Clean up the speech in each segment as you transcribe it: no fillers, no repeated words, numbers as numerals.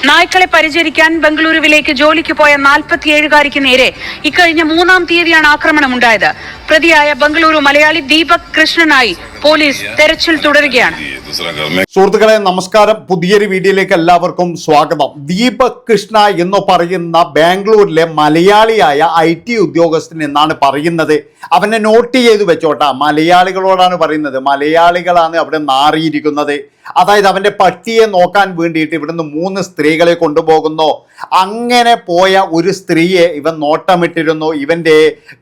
നായ്ക്കളെ പരിചരിക്കാൻ ബംഗളൂരുവിലേക്ക് ജോലിക്ക് പോയ 47കാരിക്ക് നേരെ ഇക്കഴിഞ്ഞ 3-ാം തീയതിയാണ് ആക്രമണമുണ്ടായത്. പ്രതിയായ ബംഗളൂരു മലയാളി ദീപക് കൃഷ്ണനായി പോലീസ് തെരച്ചിൽ തുടരുകയാണ്. സുഹൃത്തുക്കളെ നമസ്കാരം, പുതിയൊരു വീഡിയോയിലേക്ക് എല്ലാവർക്കും സ്വാഗതം. ദീപക് കൃഷ്ണ എന്ന് പറയുന്ന ബാംഗ്ലൂരിലെ മലയാളിയായ IT ഉദ്യോഗസ്ഥൻ എന്നാണ് പറയുന്നത്. അവനെ നോട്ട് ചെയ്ത് വെച്ചോട്ടാ, മലയാളികളോടാണ് പറയുന്നത്. മലയാളികളാണ് അവിടെ നാറിയിരിക്കുന്നത്. അതായത് അവൻ്റെ പട്ടിയെ നോക്കാൻ വേണ്ടിയിട്ട് ഇവിടുന്ന് 3 സ്ത്രീകളെ കൊണ്ടുപോകുന്നു. അങ്ങനെ പോയ ഒരു സ്ത്രീയെ ഇവൻ നോട്ടമിട്ടിരുന്നു ഇവൻ്റെ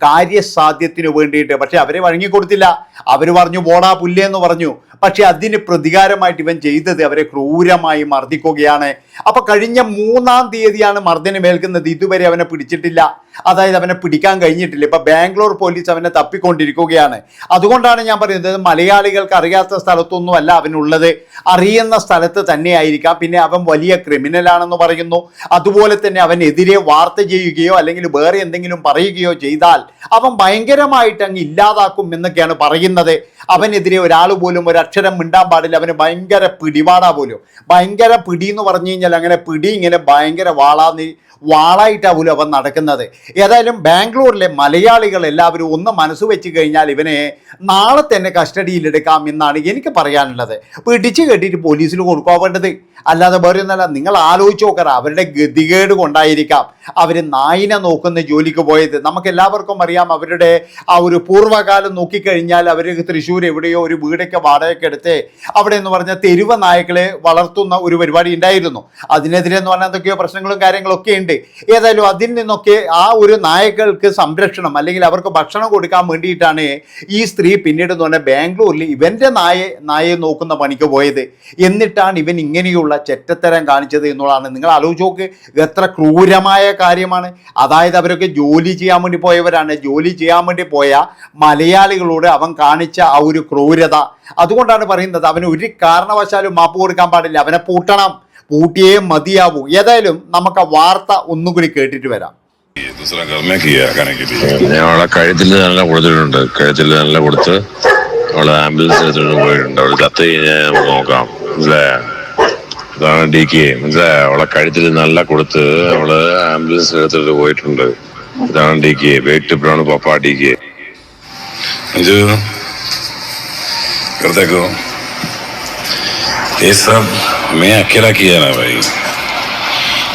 കാര്യസാധ്യത്തിന് വേണ്ടിയിട്ട്. പക്ഷെ അവരെ വഴങ്ങിക്കൊടുത്തില്ല. അവർ പറഞ്ഞു പോടാ പുല്ലെന്ന് പറഞ്ഞു. പക്ഷെ അതിന് പ്രതികാരമായിട്ട് ഇവൻ ചെയ്തത് അവരെ ക്രൂരമായി മർദ്ദിക്കുകയാണ്. അപ്പൊ കഴിഞ്ഞ 3-ാം തീയതിയാണ് മർദ്ദനമേൽക്കുന്നത്. ഇതുവരെ അവനെ പിടിച്ചിട്ടില്ല. അതായത് അവനെ പിടിക്കാൻ കഴിഞ്ഞിട്ടില്ല. ഇപ്പൊ ബാംഗ്ലൂർ പോലീസ് അവനെ തപ്പിക്കൊണ്ടിരിക്കുകയാണ്. അതുകൊണ്ടാണ് ഞാൻ പറയുന്നത്, മലയാളികൾക്ക് അറിയാത്ത സ്ഥലത്തൊന്നും അല്ല അവനുള്ളത്, അറിയുന്ന സ്ഥലത്ത് തന്നെയായിരിക്കാം. പിന്നെ അവൻ വലിയ ക്രിമിനലാണെന്ന് പറയുന്നു. അതുപോലെ തന്നെ അവനെതിരെ വാർത്ത ചെയ്യുകയോ അല്ലെങ്കിൽ വേറെ എന്തെങ്കിലും പറയുകയോ ചെയ്താൽ അവൻ ഭയങ്കരമായിട്ട് അങ്ങ് ഇല്ലാതാക്കും എന്നൊക്കെയാണ് പറയുന്നത്. അവനെതിരെ ഒരാൾ പോലും ഒരക്ഷരം മിണ്ടാൻ പാടില്ല. അവന് ഭയങ്കര പിടിപാടാ പോലും. ഭയങ്കര പിടി എന്ന് പറഞ്ഞു കഴിഞ്ഞാൽ അങ്ങനെ പിടി ഇങ്ങനെ ഭയങ്കര വാളായിട്ടാണ് പോലും അവൻ നടക്കുന്നത്. ഏതായാലും ബാംഗ്ലൂരിലെ മലയാളികൾ എല്ലാവരും ഒന്ന് മനസ്സ് വെച്ച് കഴിഞ്ഞാൽ ഇവനെ നാളെ തന്നെ കസ്റ്റഡിയിലെടുക്കാം എന്നാണ് എനിക്ക് പറയാനുള്ളത്. പിടിച്ച് കെട്ടിയിട്ട് പോലീസിൽ കൊടുക്കാവേണ്ടത്, അല്ലാതെ വേറെ ഒന്നല്ല. നിങ്ങൾ ആലോചിച്ച് നോക്കറ, അവരുടെ ഗതികേട് കൊണ്ടായിരിക്കാം അവർ നായിനെ നോക്കുന്ന ജോലിക്ക് പോയത്. നമുക്ക് എല്ലാവർക്കും അറിയാം, അവരുടെ ആ ഒരു പൂർവ്വകാലം നോക്കിക്കഴിഞ്ഞാൽ അവർ തൃശ്ശൂർ എവിടെയോ ഒരു വീടൊക്കെ വാടകയ്ക്ക് എടുത്ത് അവിടെ എന്ന് പറഞ്ഞാൽ തെരുവ് നായ്ക്കളെ വളർത്തുന്ന ഒരു പരിപാടി ഉണ്ടായിരുന്നു. അതിനെതിരെ എന്ന് പറഞ്ഞാൽ എന്തൊക്കെയോ പ്രശ്നങ്ങളും കാര്യങ്ങളൊക്കെ ഉണ്ട്. ഏതായാലും അതിൽ നിന്നൊക്കെ ആ ഒരു നായകൾക്ക് സംരക്ഷണം അല്ലെങ്കിൽ അവർക്ക് ഭക്ഷണം കൊടുക്കാൻ വേണ്ടിയിട്ടാണ് ഈ സ്ത്രീ പിന്നീട് എന്ന് പറഞ്ഞാൽ ബാംഗ്ലൂരിൽ ഇവൻ്റെ നായയെ നോക്കുന്ന പണിക്ക് പോയത്. എന്നിട്ടാണ് ഇവൻ ഇങ്ങനെയുള്ള ചെറ്റത്തരം കാണിച്ചത് എന്നുള്ളതാണ്. നിങ്ങൾ ആലോചിച്ച് നോക്ക്, എത്ര ക്രൂരമായ കാര്യമാണ്. അതായത് അവരൊക്കെ ജോലി ചെയ്യാൻ വേണ്ടി പോയവരാണ്. ജോലി ചെയ്യാൻ വേണ്ടി പോയ മലയാളികളോട് അവൻ കാണിച്ച ആ ഒരു ക്രൂരത, അതുകൊണ്ടാണ് പറയുന്നത് അവന് ഒരു കാരണവശാലും മാപ്പ് കൊടുക്കാൻ പാടില്ല. അവനെ പൂട്ടിയേ മതിയാവൂ. ഏതായാലും നമുക്ക് ആ വാർത്ത ഒന്നുകൂടി കേട്ടിട്ട് വരാം. അവളെ കഴുത്തിൽ നല്ല കൊടുത്തിട്ടുണ്ട്. കഴുത്തിൽ നല്ല കൊടുത്ത് അവള് ആംബുലൻസ് എടുത്തിട്ട് പോയിട്ടുണ്ട്. അവള് ചത്ത് കഴിഞ്ഞാൽ നമുക്ക് നോക്കാം. മനസ്സിലായ? അതാണ് DK. മനസ്സിലായ? അവളെ കഴുത്തിൽ നല്ല കൊടുത്ത് അവള് ആംബുലൻസ് എടുത്തിട്ട് പോയിട്ടുണ്ട്. ഇതാണ് DK. വെയിറ്റ് ബ്രൗൺ പപ്പ DK. ये सब मैं अकेला किया ना भाई.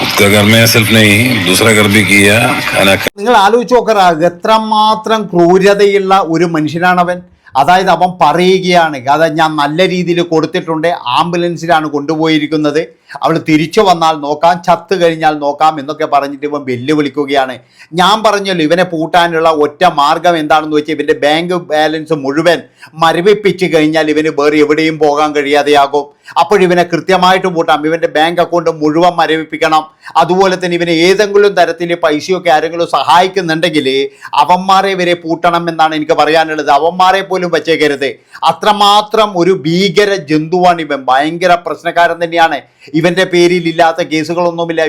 उसका घर में सिर्फ नहीं, दूसरा घर भी किया. खाना നിങ്ങൾ ആലോചിച്ച് നോക്കറ, എത്രമാത്രം ക്രൂരതയുള്ള ഒരു മനുഷ്യനാണവൻ. അതായത് അവൻ പറയുകയാണ്, അതായത് ഞാൻ നല്ല രീതിയിൽ കൊടുത്തിട്ടുണ്ട്, ആംബുലൻസിലാണ് കൊണ്ടുപോയിരിക്കുന്നത്, അവൾ തിരിച്ചു വന്നാൽ നോക്കാം, ചത്ത് കഴിഞ്ഞാൽ നോക്കാം എന്നൊക്കെ പറഞ്ഞിട്ട് ഇവൻ വെല്ലുവിളിക്കുകയാണ്. ഞാൻ പറഞ്ഞല്ലോ, ഇവനെ പൂട്ടാനുള്ള ഒറ്റ മാർഗം എന്താണെന്ന് വെച്ചാൽ ഇവൻ്റെ ബാങ്ക് ബാലൻസ് മുഴുവൻ മരവിപ്പിച്ച് കഴിഞ്ഞാൽ ഇവന് വേറെ എവിടെയും പോകാൻ കഴിയാതെയാകും. അപ്പോഴിവനെ കൃത്യമായിട്ട് പൂട്ടാം. ഇവൻ്റെ ബാങ്ക് അക്കൗണ്ട് മുഴുവൻ മരവിപ്പിക്കണം. അതുപോലെ തന്നെ ഇവന് ഏതെങ്കിലും തരത്തിൽ പൈസയൊക്കെ ആരെങ്കിലും സഹായിക്കുന്നുണ്ടെങ്കിൽ അവന്മാരെ വരെ പൂട്ടണം എന്നാണ് എനിക്ക് പറയാനുള്ളത്. അവന്മാരെ പോലും വച്ചേക്കരുത്. അത്രമാത്രം ഒരു ഭീകര ജന്തുവാണ് ഇവൻ. ഭയങ്കര പ്രശ്നക്കാരൻ തന്നെയാണ്. ഇവൻ്റെ പേരിൽ ഇല്ലാത്ത കേസുകളൊന്നുമില്ല.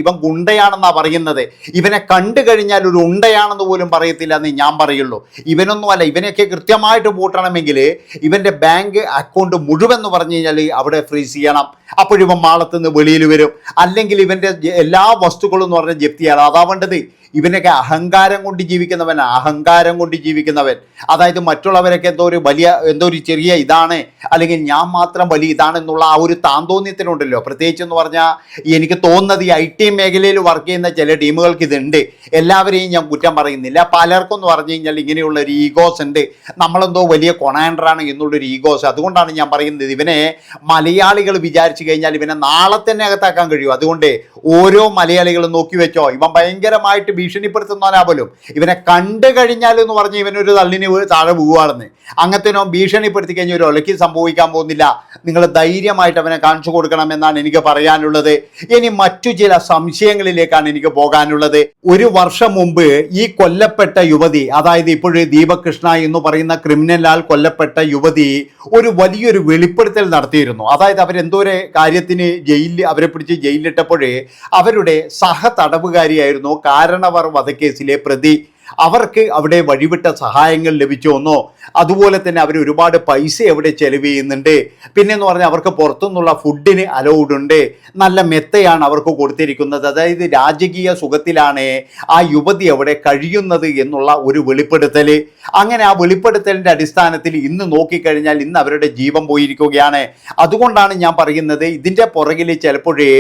ഇവൻ ഗുണ്ടയാണെന്നാണ് പറയുന്നത്. ഇവനെ കണ്ടു കഴിഞ്ഞാൽ ഒരു ഉണ്ടയാണെന്ന് പോലും പറയത്തില്ല എന്ന് ഞാൻ പറയുള്ളൂ. ഇവനൊന്നുമല്ല. ഇവനെയൊക്കെ കൃത്യമായിട്ട് പൂട്ടണമെങ്കിൽ ഇവൻ്റെ ബാങ്ക് അക്കൗണ്ട് മുഴുവൻ എന്ന് പറഞ്ഞു കഴിഞ്ഞാൽ അവിടെ ഫ്രീസ് ചെയ്യണം. അപ്പോഴിവൻ മാളത്തുനിന്ന് വെളിയിൽ വരും. അല്ലെങ്കിൽ ഇവൻ്റെ എല്ലാ വസ്തുക്കളും എന്ന് പറഞ്ഞാൽ ജപ്തി ചെയ്യണം. അതാ വേണ്ടത്. ഇവനൊക്കെ അഹങ്കാരം കൊണ്ട് ജീവിക്കുന്നവൻ. അതായത് മറ്റുള്ളവരൊക്കെ എന്തോ ഒരു ചെറിയ ഇതാണ്, അല്ലെങ്കിൽ ഞാൻ മാത്രം വലിയ ഇതാണെന്നുള്ള ആ ഒരു താന്തോന്യത്തിനുണ്ടല്ലോ. പ്രത്യേകിച്ച് എന്ന് പറഞ്ഞാൽ എനിക്ക് തോന്നുന്നത് ഈ IT മേഖലയിൽ വർക്ക് ചെയ്യുന്ന ചില ടീമുകൾക്ക് ഇതുണ്ട്. എല്ലാവരെയും ഞാൻ കുറ്റം പറയുന്നില്ല. പലർക്കും എന്ന് പറഞ്ഞു കഴിഞ്ഞാൽ ഇങ്ങനെയുള്ള ഒരു ഈഗോസ് ഉണ്ട്. നമ്മളെന്തോ വലിയ കൊണാൻഡറാണ് എന്നുള്ളൊരു ഈഗോസ്. അതുകൊണ്ടാണ് ഞാൻ പറയുന്നത്, ഇവനെ മലയാളികൾ വിചാരിച്ചു കഴിഞ്ഞാൽ ഇവനെ നാളെ തന്നെ അകത്താക്കാൻ കഴിയും. അതുകൊണ്ട് ഓരോ മലയാളികളും നോക്കി വെച്ചോ, ഇവൻ ഭയങ്കരമായിട്ട് ഭീഷണിപ്പെടുത്തുന്നവനാ പോലും. ഇവനെ കണ്ടു കഴിഞ്ഞാൽ എന്ന് പറഞ്ഞ് ഇവനൊരു തള്ളിന് താഴെ വീഴുവാണെന്ന്. അങ്ങനത്തേനോ ഭീഷണിപ്പെടുത്തി കഴിഞ്ഞാൽ ഒരു ഒലയ്ക്ക് സംഭവിക്കാൻ പോകുന്നില്ല. നിങ്ങൾ ധൈര്യമായിട്ട് അവനെ കാണിച്ചു കൊടുക്കണം എന്നാണ് എനിക്ക് പറയാനുള്ളത്. ഇനി മറ്റു ചില സംശയങ്ങളിലേക്കാണ് എനിക്ക് പോകാനുള്ളത്. ഒരു വർഷം മുമ്പ് ഈ കൊല്ലപ്പെട്ട യുവതി, അതായത് ഇപ്പോഴും ദീപക് കൃഷ്ണ എന്ന് പറയുന്ന ക്രിമിനലാൽ കൊല്ലപ്പെട്ട യുവതി ഒരു വലിയൊരു വെളിപ്പെടുത്തൽ നടത്തിയിരുന്നു. അതായത് അവരെന്തോ ഒരു കാര്യത്തിന് അവരെ പിടിച്ച് ജയിലിലിട്ടപ്പോഴേ അവരുടെ സഹതടവുകാരിയായിരുന്നു കാരണവർ വധക്കേസിലെ പ്രതി. അവർക്ക് അവിടെ വഴിവിട്ട സഹായങ്ങൾ ലഭിച്ചുവെന്നോ അതുപോലെ തന്നെ അവർ ഒരുപാട് പൈസ എവിടെ ചെലവ് ചെയ്യുന്നുണ്ട്, പിന്നെ എന്ന് പറഞ്ഞാൽ അവർക്ക് പുറത്തുനിന്നുള്ള ഫുഡിന് അലൗഡ് ഉണ്ട്, നല്ല മെത്തയാണ് അവർക്ക് കൊടുത്തിരിക്കുന്നത്, അതായത് രാജകീയ സുഖത്തിലാണ് ആ യുവതി അവിടെ കഴിയുന്നത് എന്നുള്ള ഒരു വെളിപ്പെടുത്തൽ. അങ്ങനെ ആ വെളിപ്പെടുത്തലിൻ്റെ അടിസ്ഥാനത്തിൽ ഇന്ന് നോക്കിക്കഴിഞ്ഞാൽ ഇന്ന് അവരുടെ ജീവൻ പോയിരിക്കുകയാണ്. അതുകൊണ്ടാണ് ഞാൻ പറയുന്നത് ഇതിൻ്റെ പുറകിൽ ചിലപ്പോഴേ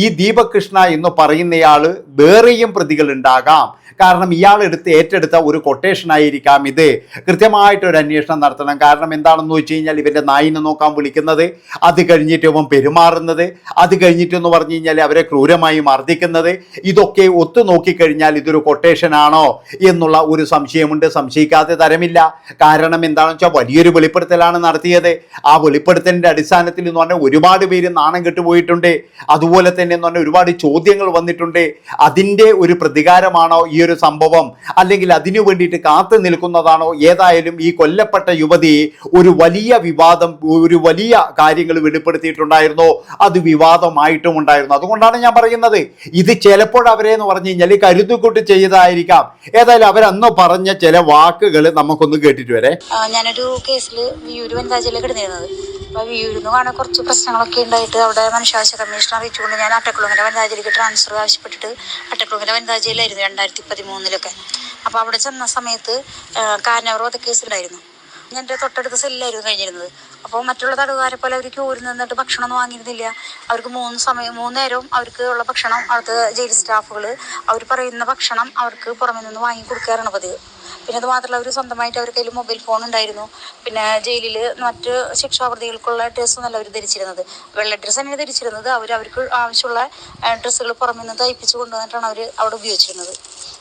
ഈ ദീപക് കൃഷ്ണ എന്ന് പറയുന്നയാൾ വേറെയും പ്രതികൾ ഉണ്ടാകാം. കാരണം ഇയാൾ ഏറ്റെടുത്ത ഒരു കൊട്ടേഷൻ ആയിരിക്കാം ഇത്. കൃത്യമായിട്ടൊരു അന്വേഷണം നടത്തണം. കാരണം എന്താണെന്ന് വെച്ച് കഴിഞ്ഞാൽ ഇവൻ്റെ നായിനെ നോക്കാൻ വിളിക്കുന്നത്, അത് കഴിഞ്ഞിട്ട് ഇവൻ പെരുമാറുന്നത്, അത് കഴിഞ്ഞിട്ടെന്ന് പറഞ്ഞു കഴിഞ്ഞാൽ അവരെ ക്രൂരമായി മർദ്ദിക്കുന്നത്, ഇതൊക്കെ ഒത്തു നോക്കിക്കഴിഞ്ഞാൽ ഇതൊരു കൊട്ടേഷൻ ആണോ എന്നുള്ള ഒരു സംശയമുണ്ട്. സംശയിക്കാതെ തരമില്ല. കാരണം എന്താണെന്ന് വെച്ചാൽ വലിയൊരു വെളിപ്പെടുത്തലാണ് നടത്തിയത്. ആ വെളിപ്പെടുത്തലിൻ്റെ അടിസ്ഥാനത്തിൽ എന്ന് പറഞ്ഞാൽ ഒരുപാട് പേര് നാണം കെട്ടുപോയിട്ടുണ്ട്. അതുപോലെ തന്നെ എന്ന് പറഞ്ഞാൽ ഒരുപാട് ചോദ്യങ്ങൾ വന്നിട്ടുണ്ട്. അതിൻ്റെ ഒരു പ്രതികാരമാണോ ഈ ഒരു സംഭവം, അല്ലെങ്കിൽ അതിനു വേണ്ടിയിട്ട് കാത്തു നിൽക്കുന്നതാണോ? ഏതായാലും ഈ കൊല്ലപ്പെട്ട യുവതി ഒരു വലിയ വിവാദം, ഒരു വലിയ കാര്യങ്ങൾ വെളിപ്പെടുത്തിയിട്ടുണ്ടായിരുന്നു. അത് വിവാദമായിട്ടും ഉണ്ടായിരുന്നു. അതുകൊണ്ടാണ് ഞാൻ പറയുന്നത് ഇത് ചിലപ്പോൾ അവരെ എന്ന് പറഞ്ഞു കഴിഞ്ഞാൽ കരുതുകൂട്ടി ചെയ്തതായിരിക്കാം. ഏതായാലും അവരന്ന് പറഞ്ഞ ചില വാക്കുകൾ നമുക്കൊന്ന് കേട്ടിട്ട് വരെ. ഞാനൊരു കേസിൽ വിയൂര് വനിതാ ജയിലിൽ കിടന്നിരുന്നത്. അപ്പോൾ വിയൂരിൽ നിന്ന് കാണാൻ കുറച്ച് പ്രശ്നങ്ങളൊക്കെ ഉണ്ടായിട്ട് അവിടെ മനുഷ്യാവകാശ കമ്മീഷൻ അറിയിച്ചുകൊണ്ട് ഞാൻ അട്ടക്കുളങ്ങര വനിതാ ജയിലിലേക്ക് ട്രാൻസ്ഫർ ആവശ്യപ്പെട്ടിട്ട് അട്ടക്കുളങ്ങര വനിതാ ജയിലായിരുന്നു 2013 അപ്പോൾ അവിടെ ചെന്ന സമയത്ത് കാരനവർ വധക്കേസ് ഉണ്ടായിരുന്നു. ഞാൻ എൻ്റെ തൊട്ടടുത്ത സെല്ലായിരുന്നു കഴിഞ്ഞിരുന്നത്. അപ്പോൾ മറ്റുള്ള തടവുകാരെ പോലെ അവർക്ക് ഊരിൽ നിന്നിട്ട് ഭക്ഷണമൊന്നും വാങ്ങിയിരുന്നില്ല. അവർക്ക് 3 നേരവും അവർക്ക് ഉള്ള ഭക്ഷണം അവിടുത്തെ ജയിൽ സ്റ്റാഫുകൾ അവർ പറയുന്ന ഭക്ഷണം അവർക്ക് പുറമെ നിന്ന് വാങ്ങി കൊടുക്കാറാണ് പതിവ്. പിന്നെ അത് മാത്രമല്ല അവർ സ്വന്തമായിട്ട് അവരുടെ കയ്യിൽ മൊബൈൽ ഫോൺ ഉണ്ടായിരുന്നു. പിന്നെ ജയിലിൽ മറ്റ് ശിക്ഷാപ്രതികൾക്കുള്ള ഡ്രസ്സൊന്നല്ല അവർ ധരിച്ചിരുന്നത്, വെള്ള ഡ്രസ്സ് തന്നെയാണ് ധരിച്ചിരുന്നത്. അവർക്ക് ആവശ്യമുള്ള ഡ്രസ്സുകൾ പുറമെ നിന്ന് തയ്പ്പിച്ച് കൊണ്ടുവന്നിട്ടാണ് അവർ അവിടെ ഉപയോഗിച്ചിരുന്നത്.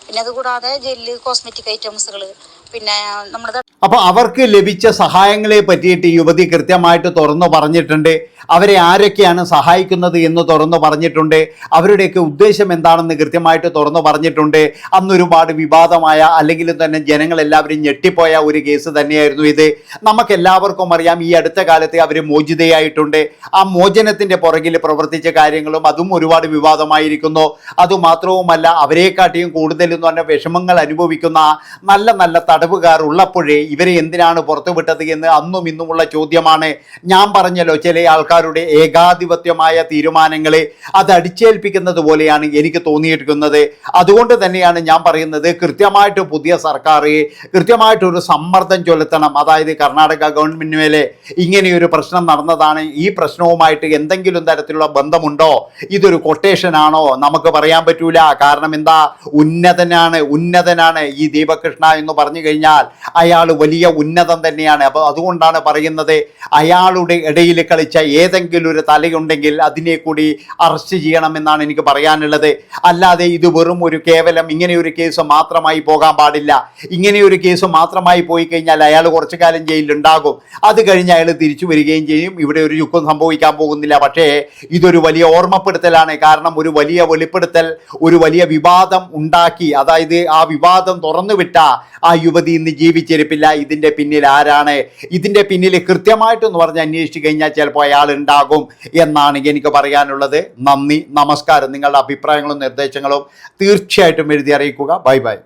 പിന്നെ അതുകൂടാതെ ജയിലിൽ കോസ്മെറ്റിക് ഐറ്റംസുകൾ, പിന്നെ നമ്മുടെ അപ്പോൾ അവർക്ക് ലഭിച്ച സഹായങ്ങളെ പറ്റിയിട്ട് യുവതി കൃത്യമായിട്ട് തുറന്നു പറഞ്ഞിട്ടുണ്ട്. അവരെ ആരൊക്കെയാണ് സഹായിക്കുന്നത് എന്ന് തുറന്നു പറഞ്ഞിട്ടുണ്ട്. അവരുടെയൊക്കെ ഉദ്ദേശം എന്താണെന്ന് കൃത്യമായിട്ട് തുറന്നു പറഞ്ഞിട്ടുണ്ട്. അന്നൊരുപാട് വിവാദമായ അല്ലെങ്കിൽ തന്നെ ജനങ്ങളെല്ലാവരും ഞെട്ടിപ്പോയ ഒരു കേസ് തന്നെയായിരുന്നു ഇത്. നമുക്കെല്ലാവർക്കും അറിയാം ഈ അടുത്ത കാലത്ത് അവർ മോചിതയായിട്ടുണ്ട്. ആ മോചനത്തിൻ്റെ പുറകിൽ പ്രവർത്തിച്ച കാര്യങ്ങളും അതും ഒരുപാട് വിവാദമായിരിക്കുന്നു. അതുമാത്രവുമല്ല അവരെക്കാട്ടിയും കൂടുതൽ എന്ന് പറഞ്ഞാൽ വിഷമങ്ങൾ അനുഭവിക്കുന്ന നല്ല നല്ല തടവുകാർ ഉള്ളപ്പോഴേ ഇവരെ എന്തിനാണ് പുറത്തുവിട്ടത് എന്ന് അന്നും ഇന്നുമുള്ള ചോദ്യമാണ്. ഞാൻ പറഞ്ഞല്ലോ ചില ആൾക്കാരുടെ ഏകാധിപത്യമായ തീരുമാനങ്ങളെ അത് അടിച്ചേൽപ്പിക്കുന്നത് പോലെയാണ് എനിക്ക് തോന്നിയിരിക്കുന്നത്. അതുകൊണ്ട് തന്നെയാണ് ഞാൻ പറയുന്നത് കൃത്യമായിട്ട് പുതിയ സർക്കാർ കൃത്യമായിട്ടൊരു സമ്മർദ്ദം ചെലുത്തണം. അതായത് കർണാടക ഗവൺമെൻറ്റിന് മേലെ ഇങ്ങനെയൊരു പ്രശ്നം നടന്നതാണ്, ഈ പ്രശ്നവുമായിട്ട് എന്തെങ്കിലും തരത്തിലുള്ള ബന്ധമുണ്ടോ, ഇതൊരു കൊട്ടേഷനാണോ നമുക്ക് പറയാൻ പറ്റൂല. കാരണം എന്താ, ഉന്നതനാണ് ഈ ദീപക് കൃഷ്ണ എന്ന് പറഞ്ഞു കഴിഞ്ഞാൽ അയാൾ വലിയ ഉന്നതം തന്നെയാണ്. അപ്പോൾ അതുകൊണ്ടാണ് പറയുന്നത് അയാളുടെ ഇടയിൽ കളിച്ച ഏതെങ്കിലും ഒരു തലയുണ്ടെങ്കിൽ അതിനെ കൂടി അറസ്റ്റ് ചെയ്യണമെന്നാണ് എനിക്ക് പറയാനുള്ളത്. അല്ലാതെ ഇത് വെറും ഒരു കേവലം ഇങ്ങനെയൊരു കേസ് മാത്രമായി പോകാൻ പാടില്ല. ഇങ്ങനെയൊരു കേസ് മാത്രമായി പോയി കഴിഞ്ഞാൽ അയാൾ കുറച്ചു കാലം ജയിലിലുണ്ടാകും. അത് കഴിഞ്ഞ് അയാൾ തിരിച്ചു വരികയും ചെയ്യും. ഇവിടെ ഒരു യുദ്ധം സംഭവിക്കാൻ പോകുന്നില്ല. പക്ഷേ ഇതൊരു വലിയ ഓർമ്മപ്പെടുത്തലാണ്. കാരണം ഒരു വലിയ വെളിപ്പെടുത്തൽ, ഒരു വലിയ വിവാദം ഉണ്ടാക്കി, അതായത് ആ വിവാദം തുറന്നുവിട്ട ആ യുവതി ഇന്ന് ജീവിച്ചിരിപ്പില്ല. ഇതിൻ്റെ പിന്നിൽ ആരാണ്, ഇതിൻ്റെ പിന്നിൽ കൃത്യമായിട്ടെന്ന് പറഞ്ഞ് അന്വേഷിച്ചു കഴിഞ്ഞാൽ ചിലപ്പോൾ അയാൾ ഉണ്ടാകും എന്നാണ് എനിക്ക് പറയാനുള്ളത്. നന്ദി, നമസ്കാരം. നിങ്ങളുടെ അഭിപ്രായങ്ങളും നിർദ്ദേശങ്ങളും തീർച്ചയായിട്ടും എഴുതി അറിയിക്കുക. Bye bye.